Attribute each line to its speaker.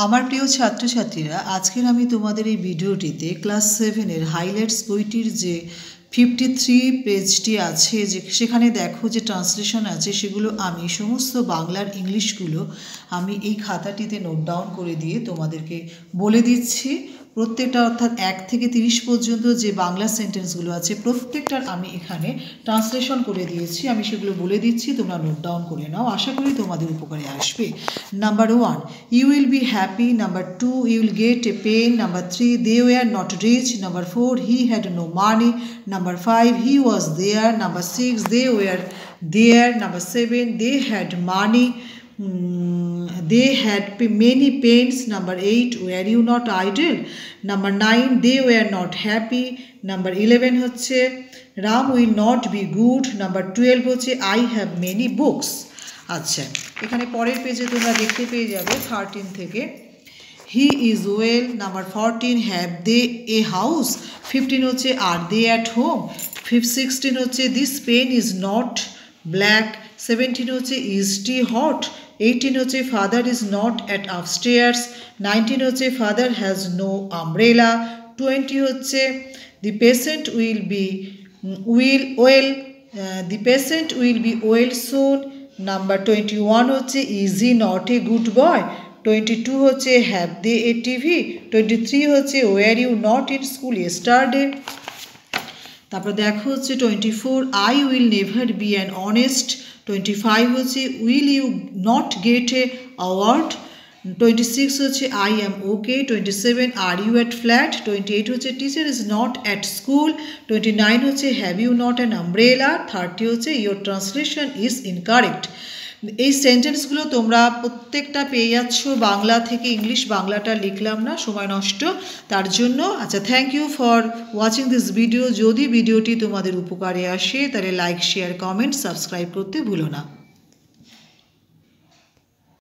Speaker 1: আমার প্রিয় ছাত্রছাত্রীরা, আজকের আমি তোমাদের এই ভিডিওটিতে ক্লাস 7-এর হাইলাইটস বইটির যে 53 পেজটি আছে, যে সেখানে দেখো যে ট্রান্সলেশন আছে, সেগুলো আমি সমস্ত বাংলার ইংলিশগুলো আমি এই খাতাটিতে নোট ডাউন করে দিয়ে তোমাদেরকে বলে দিচ্ছি। প্রত্যেকটা অর্থাৎ 1 থেকে 30 পর্যন্ত যে বাংলা সেন্টেন্সগুলো আছে প্রত্যেকটার আমি এখানে ট্রান্সলেশন করে দিয়েছি। আমি সেগুলো বলে দিচ্ছি, তোমরা নোট ডাউন করে নাও, আশা করি তোমাদের উপকারে আসবে। Number 1, you will be happy. Number 2, you will get a pain. Number 3, they were not rich. Number 4, he had no money. Number 5, he was there. Number 6, they were there. Number 7, they had money. They had many pains. Number 8, were you not idle? Number 9, they were not happy. Number 11 হচ্ছে Ram will not be good. Number 12 হচ্ছে I have many books. আচ্ছা, এখানে পরের পেজে তোমরা দেখতে পেয়ে যাবে 13 থেকে He is well. Number 14, have they a house? 15 হচ্ছে are they at home? 16 হচ্ছে this pen is not black. 17 হচ্ছে is tea hot? 18 হচ্ছে father is not at upstairs. 19 হচ্ছে father has no umbrella. 20 হচ্ছে the patient will be well soon. Number 21 হচ্ছে is he not a good boy? 22 হচ্ছে have they a TV? 23 হচ্ছে were you not in school yesterday? তারপর দেখো হচ্ছে 24, I will never be an honest. 25 হচ্ছে will you not get a award? 26 হচ্ছে I am okay. 27, are you at flat? 28 হচ্ছে teacher is not at school. 29 হচ্ছে have you not an umbrella? 30 হচ্ছে your translation is incorrect. এই সেন্টেন্সগুলো তোমরা প্রত্যেকটা পেয়ে যাচ্ছ বাংলা থেকে ইংলিশ। বাংলাটা লিখলাম না, সময় নষ্ট তার জন্য। আচ্ছা, thank you for watching this video. যদি ভিডিওটি তোমাদের উপকারে আসে তাহলে লাইক, শেয়ার, কমেন্ট, সাবস্ক্রাইব করতে ভুলো না।